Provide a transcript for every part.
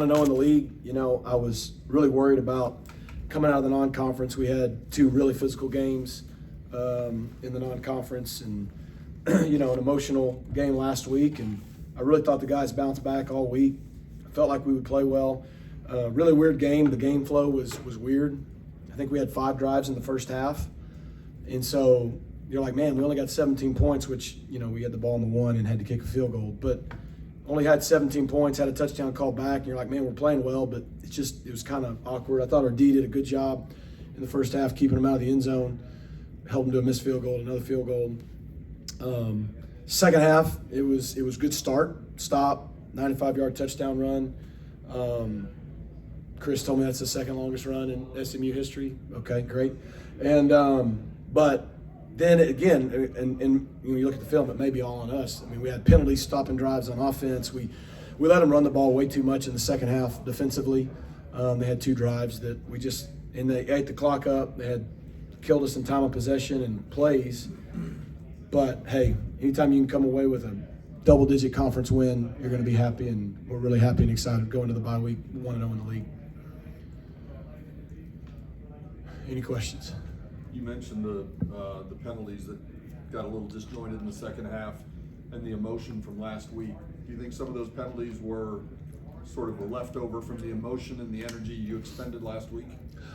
I know in the league, I was really worried about coming out of the non-conference. We had 2 really physical games in the non-conference and, an emotional game last week. And I really thought the guys bounced back all week. I felt like we would play well. Really weird game. The game flow was weird. I think we had 5 drives in the first half. And so you're like, man, we only got 17 points, which, we had the ball in the 1 and had to kick a field goal. But only had 17 points, had a touchdown called back, and you're like, man, we're playing well, but it was kind of awkward. I thought our D did a good job in the first half, keeping them out of the end zone, held them to a missed field goal, another field goal. Second half, it was good start, stop, 95-yard touchdown run. Chris told me that's the second longest run in SMU history. Okay, great. And but then again, and when you look at the film, it may be all on us. I mean, we had penalties, stopping drives on offense. We let them run the ball way too much in the second half defensively. They had 2 drives that and they ate the clock up. They had killed us in time of possession and plays. But hey, anytime you can come away with a double-digit conference win, you're going to be happy, and we're really happy and excited going into the bye week, 1-0 in the league. Any questions? You mentioned the penalties that got a little disjointed in the second half and the emotion from last week. Do you think some of those penalties were sort of a leftover from the emotion and the energy you expended last week?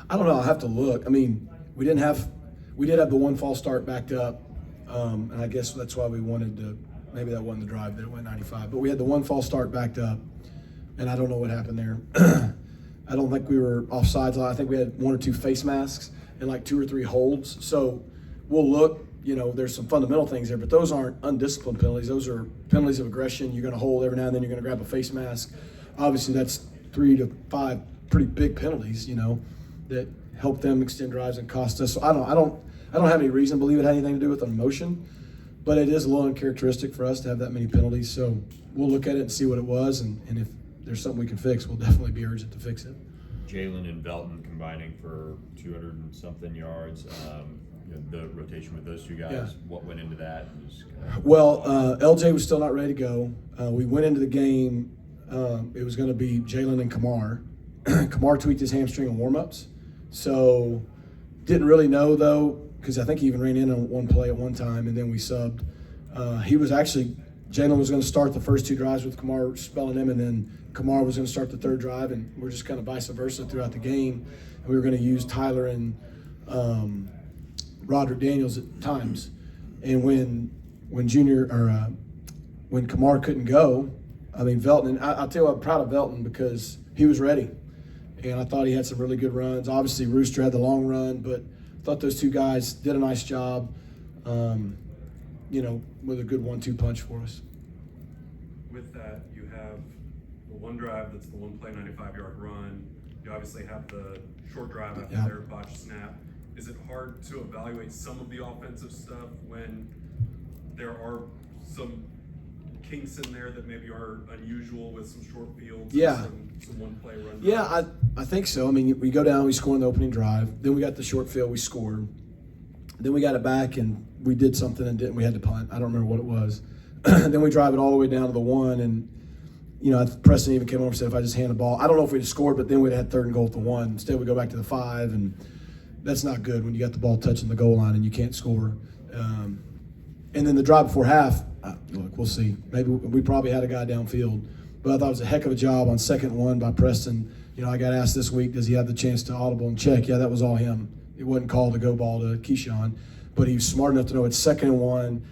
I don't know. I'll have to look. I mean, we did have the 1 false start backed up, and I guess that's why we wanted to. Maybe that wasn't the drive that it went 95, but we had the 1 false start backed up, and I don't know what happened there. I don't think we were offsides. I think we had 1 or 2 face masks and like 2 or 3 holds. So we'll look, there's some fundamental things there, but those aren't undisciplined penalties. Those are penalties of aggression. You're going to hold every now and then. You're going to grab a face mask. Obviously, that's 3 to 5 pretty big penalties, that help them extend drives and cost us. So I don't have any reason to believe it had anything to do with an emotion, but it is a little uncharacteristic for us to have that many penalties. So we'll look at it and see what it was, and if there's something we can fix, we'll definitely be urgent to fix it. Jalen and Belton combining for 200 and something yards. The rotation with those 2 guys, Yeah. What went into that? Well, LJ was still not ready to go. We went into the game. It was going to be Jalen and Kamar. Kamar tweaked his hamstring in warm-ups. So didn't really know, though, because I think he even ran in on 1 play at one time, and then we subbed. Jalen was going to start the first 2 drives with Kamar spelling him, and then Kamar was going to start the 3rd drive, and we're just kind of vice versa throughout the game. And we were going to use Tyler and Roderick Daniels at times. And when Kamar couldn't go, I mean, Velton, and I'll tell you what, I'm proud of Velton because he was ready. And I thought he had some really good runs. Obviously, Rooster had the long run, but I thought those 2 guys did a nice job, with a good 1-2 punch for us. With that, you have the 1 drive that's the 1 play 95-yard run. You obviously have the short drive after their botched snap. Is it hard to evaluate some of the offensive stuff when there are some kinks in there that maybe are unusual with some short fields? Yeah. Some 1 play run. Yeah, I think so. I mean, we go down, we score in the opening drive. Then we got the short field, we scored. Then we got it back and we did something and we had to punt. I don't remember what it was. Then we drive it all the way down to the 1, and Preston even came over and said, if I just hand the ball, I don't know if we'd have scored, but then we'd have had 3rd and goal at the 1. Instead, we go back to the 5, and that's not good when you got the ball touching the goal line and you can't score. And then the drive before half, look, we'll see. Maybe we probably had a guy downfield, but I thought it was a heck of a job on 2nd and 1 by Preston. I got asked this week, does he have the chance to audible and check? Yeah, that was all him. It wasn't called a go ball to Keyshawn, but he was smart enough to know it's 2nd and 1.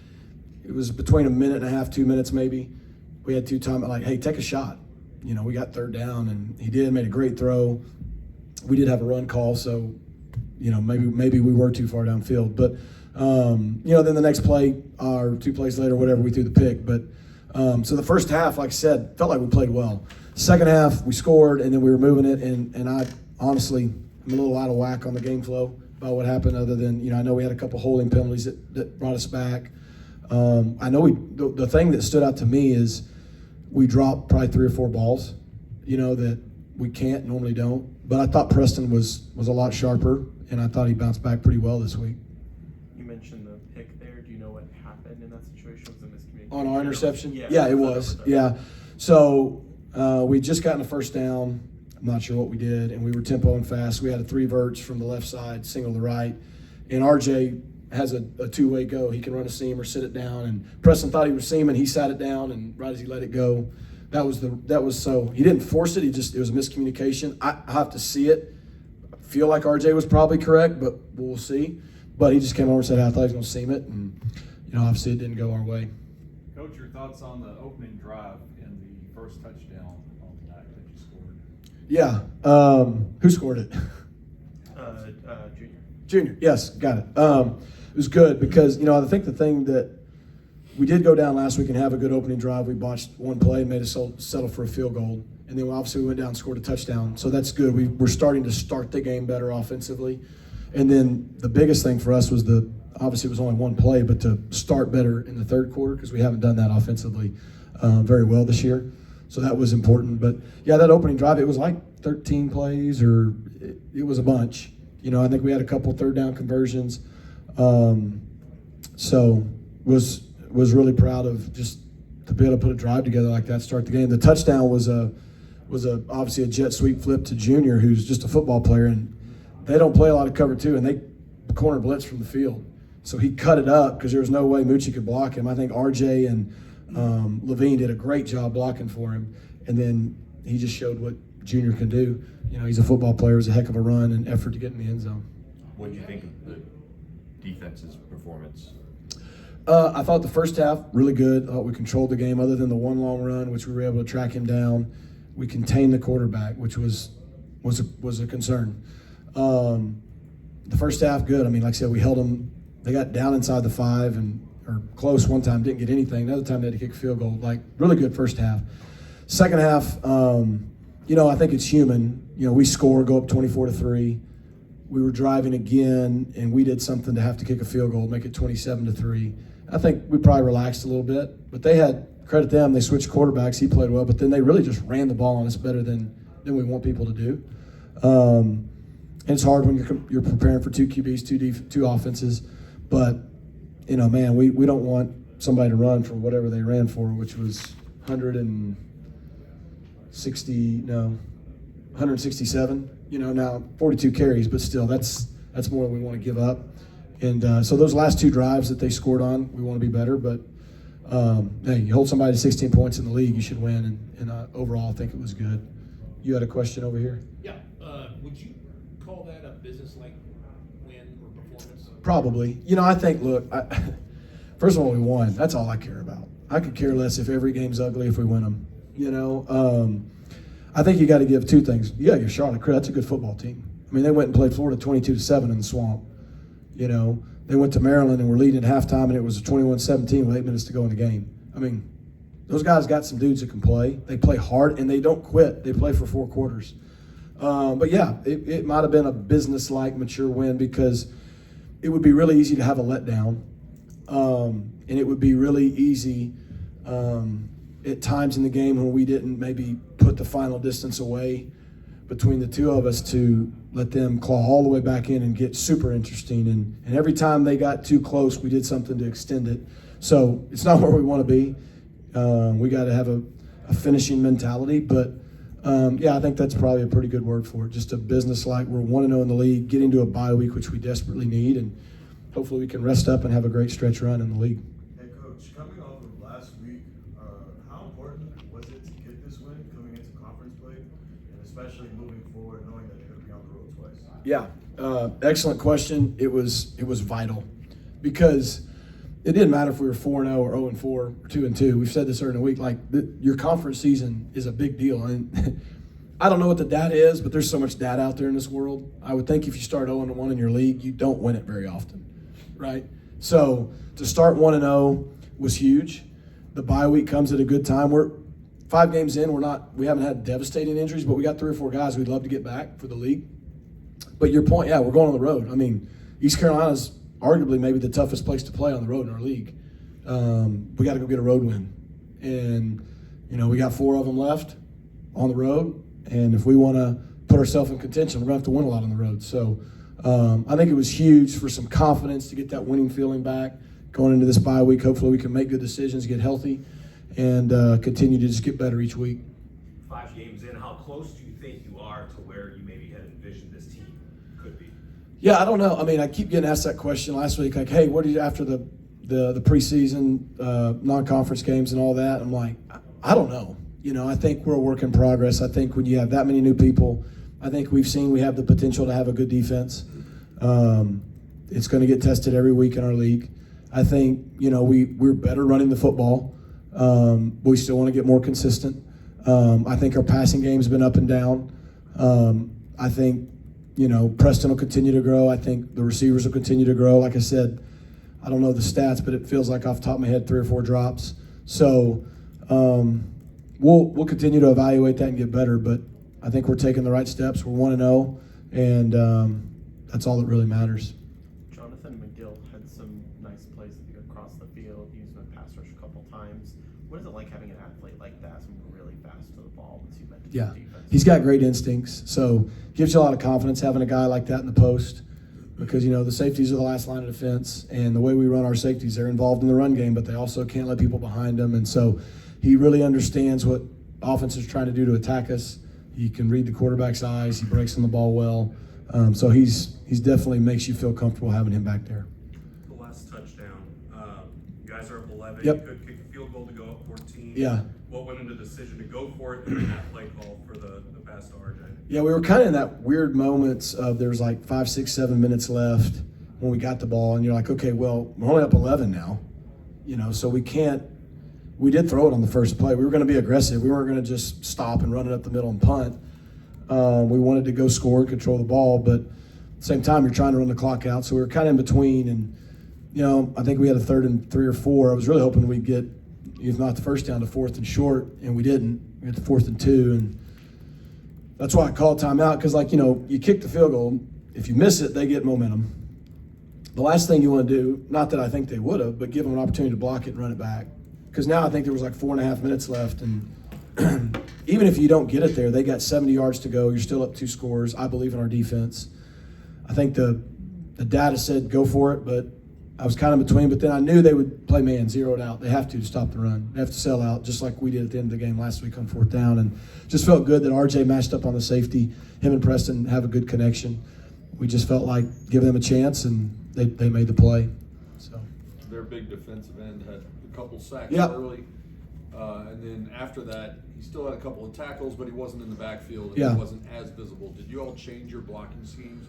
It was between 1.5 minutes, 2 minutes maybe. We had 2 times, like, hey, take a shot. We got 3rd down, and he made a great throw. We did have a run call, so, maybe we were too far downfield. But, then the next play, or 2 plays later, whatever, we threw the pick. But so the first half, like I said, felt like we played well. Second half, we scored, and then we were moving it, and I honestly am a little out of whack on the game flow about what happened, other than, I know we had a couple holding penalties that brought us back. I know the thing that stood out to me is we dropped probably 3 or 4 balls, that we normally don't. But I thought Preston was a lot sharper, and I thought he bounced back pretty well this week. You mentioned the pick there. Do you know what happened in that situation? Was it miscommunication? On our interception? Yeah, it was. Yeah. So We just gotten a first down. I'm not sure what we did, and we were tempoing fast. We had a 3 verts from the left side, single to the right, and RJ has a two-way go. He can run a seam or sit it down, and Preston thought he was seaming. He sat it down, and right as he let it go, that was so he didn't force it. It was a miscommunication. I have to see it. I feel like RJ was probably correct, but we'll see. But he just came over and said, I thought he was going to seam it, and obviously it didn't go our way. Coach, your thoughts on the opening drive and the first touchdown on the night that you scored? Yeah. Who scored it? Junior. Junior. Yes, got it. It was good because, I think the thing that we did go down last week and have a good opening drive. We botched one play and made us settle for a field goal. And then obviously we went down and scored a touchdown. So that's good. We're starting to start the game better offensively. And then the biggest thing for us was obviously it was only one play, but to start better in the third quarter because we haven't done that offensively very well this year. So that was important. But, yeah, that opening drive, it was like 13 plays or it was a bunch. I think we had a couple third down conversions. So was really proud of just to be able to put a drive together like that, start the game. The touchdown was obviously a jet sweep flip to Junior, who's just a football player, and they don't play a lot of cover two, and they corner blitz from the field. So he cut it up because there was no way Moochie could block him. I think RJ and Levine did a great job blocking for him, and then he just showed what Junior can do. He's a football player. It was a heck of a run and effort to get in the end zone. What did you think of the defense's performance? I thought the first half really good. I thought we controlled the game other than the one long run, which we were able to track him down. We contained the quarterback, which was a concern. The first half, good. Like I said, we held them. They got down inside the 5 or close one time, didn't get anything. Another time they had to kick a field goal. Really good first half. Second half, I think it's human. We score, go up 24-3. We were driving again, and we did something to have to kick a field goal, make it 27-3. I think we probably relaxed a little bit, but they had, credit them, they switched quarterbacks. He played well, but then they really just ran the ball on us better than we want people to do. And it's hard when you're preparing for 2 QBs, two offenses, but man, we don't want somebody to run for whatever they ran for, which was 167. Now 42 carries, but still, that's more than we want to give up. And so those last 2 drives that they scored on, we want to be better. But hey, you hold somebody to 16 points in the league, you should win. And overall, I think it was good. You had a question over here? Yeah. Would you call that a business-like win or performance? Probably. I think, look, first of all, we won. That's all I care about. I could care less if every game's ugly if we win them. I think you got to give 2 things. You got to give Charlotte credit. That's a good football team. They went and played Florida 22-7 in the swamp. They went to Maryland and were leading at halftime, and it was a 21-17 with 8 minutes to go in the game. Those guys got some dudes that can play. They play hard, and they don't quit. They play for 4 quarters. But, yeah, it might have been a business-like, mature win because it would be really easy to have a letdown, and it would be really easy at times in the game when we didn't maybe put the final distance away between the 2 of us to let them claw all the way back in and get super interesting. And every time they got too close, we did something to extend it. So it's not where we want to be. We got to have a finishing mentality. But, I think that's probably a pretty good word for it. Just a business-like. We're 1-0 in the league, getting to a bye week, which we desperately need. And hopefully we can rest up and have a great stretch run in the league. Hey, Coach, coming off of last week, how important was it to get this win coming into conference play, and especially moving forward, knowing that you're going to be on the road twice? Yeah, excellent question. It was vital because it didn't matter if we were 4-0 or 0-4 or 2-2. We've said this earlier in the week. Your conference season is a big deal. And I don't know what the data is, but there's so much data out there in this world. I would think if you start 0-1 in your league, you don't win it very often, right? So to start 1-0 was huge. The bye week comes at a good time. We're 5 games in. We haven't had devastating injuries, but we got 3 or 4 guys we'd love to get back for the league. But your point, we're going on the road. East Carolina's arguably maybe the toughest place to play on the road in our league. We got to go get a road win. And, we got 4 of them left on the road. And if we want to put ourselves in contention, we're going to have to win a lot on the road. So I think it was huge for some confidence to get that winning feeling back going into this bye week. Hopefully we can make good decisions, get healthy, and continue to just get better each week. 5 games in, how close do you think you are to where you maybe had envisioned this team could be? Yeah, I don't know. I mean, I keep getting asked that question last week, like, hey, what did you, after the preseason non-conference games and all that? I'm like, I don't know. I think we're a work in progress. I think when you have that many new people, I think we have the potential to have a good defense. It's going to get tested every week in our league. I think, we're better running the football. We still want to get more consistent. I think our passing game's been up and down. I think, Preston will continue to grow. I think the receivers will continue to grow. Like I said, I don't know the stats, but it feels like off the top of my head 3 or 4 drops. So we'll continue to evaluate that and get better. But I think we're taking the right steps. We're 1-0, and that's all that really matters. Jonathan McGill had some nice plays across the field. He used a pass rush a couple times. What is it like having an athlete like that, someone really fast to the ball once you mentioned Yeah, defense? he's got great instincts. So gives you a lot of confidence having a guy like that in the post, because the safeties are the last line of defense, and the way we run our safeties, they're involved in the run game, but they also can't let people behind them. And so he really understands what offense is trying to do to attack us. He can read the quarterback's eyes. He breaks on the ball well. So he's definitely makes you feel comfortable having him back there. The last touchdown, you guys are up 11. Yep. You could kick a field goal to go up 14. Yeah. What went into the decision to go for it and then that play call for the pass to RJ? Yeah, we were kind of in that weird moments of there's like 5, 6, 7 minutes left when we got the ball, and you're like, okay, well, we're only up 11 now, so we did throw it on the first play. We were going to be aggressive. We weren't going to just stop and run it up the middle and punt. We wanted to go score and control the ball, but at the same time, you're trying to run the clock out. So we were kind of in between, and, I think we had a 3rd and 3 or 4. I was really hoping we'd get, if not the first down, to 4th and short, and we didn't. We got to 4th and 2, and that's why I called timeout, because, you kick the field goal. If you miss it, they get momentum. The last thing you want to do, not that I think they would have, but give them an opportunity to block it and run it back. Because now I think there was like 4.5 minutes left, and even if you don't get it there, they got 70 yards to go. You're still up 2 scores. I believe in our defense. I think the data said go for it, but I was kind of between. But then I knew they would play man, zero it out. They have to stop the run. They have to sell out, just like we did at the end of the game last week on 4th down. And just felt good that RJ matched up on the safety. Him and Preston have a good connection. We just felt like giving them a chance, and they made the play. So Their big defensive end had a couple sacks Yep. early. And then after that, he still had a couple of tackles, but he wasn't in the backfield and Yeah. he wasn't as visible. Did you all change your blocking schemes?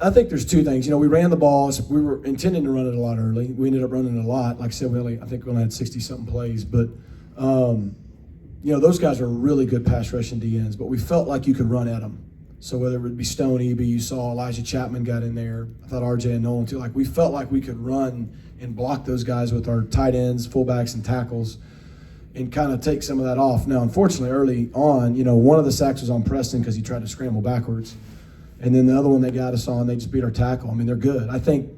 I think there's 2 things. We ran the ball. So we were intending to run it a lot early. We ended up running it a lot. Like I said, I think we only had 60-something plays. But, those guys are really good pass rushing DNs. But we felt like you could run at them. So whether it would be Stone, EB, you saw Elijah Chapman got in there. I thought RJ and Nolan too. Like, we felt like we could run and block those guys with our tight ends, fullbacks, and tackles, and kind of take some of that off. Now, unfortunately, early on, one of the sacks was on Preston because he tried to scramble backwards. And then the other one they got us on, they just beat our tackle. I mean, they're good. I think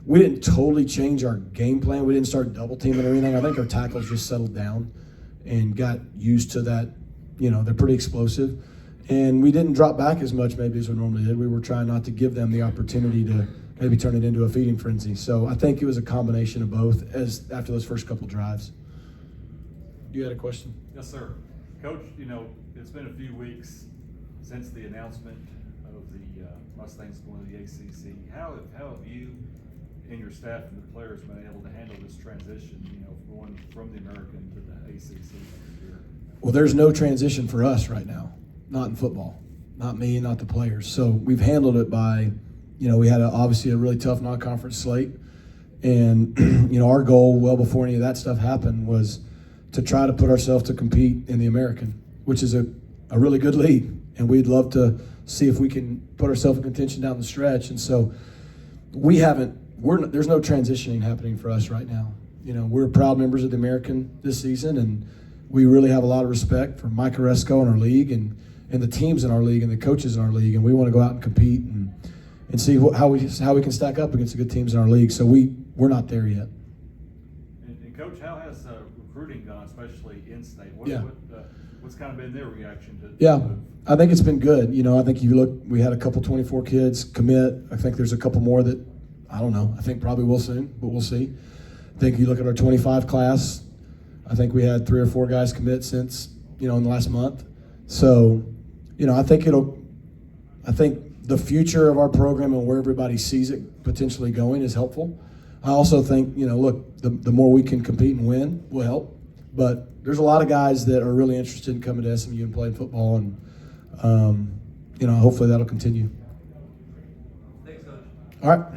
we didn't totally change our game plan. We didn't start double teaming or anything. I think our tackles just settled down and got used to that. They're pretty explosive. And we didn't drop back as much maybe as we normally did. We were trying not to give them the opportunity to maybe turn it into a feeding frenzy. So I think it was a combination of both after those first couple drives. You had a question? Yes, sir. Coach, it's been a few weeks since the announcement of the Mustangs going to the ACC. How have you and your staff and the players been able to handle this transition, going from the American to the ACC next year? Well, there's no transition for us right now, not in football, not me, not the players. So we've handled it by, we had obviously a really tough non-conference slate. And, our goal well before any of that stuff happened was to try to put ourselves to compete in the American, which is a really good league. And we'd love to see if we can put ourselves in contention down the stretch. And so there's no transitioning happening for us right now. We're proud members of the American this season, and we really have a lot of respect for Mike Oresco and our league and the teams in our league and the coaches in our league. And we want to go out and compete and see how we can stack up against the good teams in our league. So we're not there yet. And Coach, how has recruiting gone, especially in-state? Yeah. What's kind of been their reaction to Yeah, I think it's been good. I think you look, we had a couple 24 kids commit. I think there's a couple more that, I don't know, I think probably will soon, but we'll see. I think you look at our 25 class, I think we had 3 or 4 guys commit since, in the last month. So, I think the future of our program and where everybody sees it potentially going is helpful. I also think, look, the more we can compete and win will help. But there's a lot of guys that are really interested in coming to SMU and playing football, and hopefully that'll continue. Thanks, Coach. All right.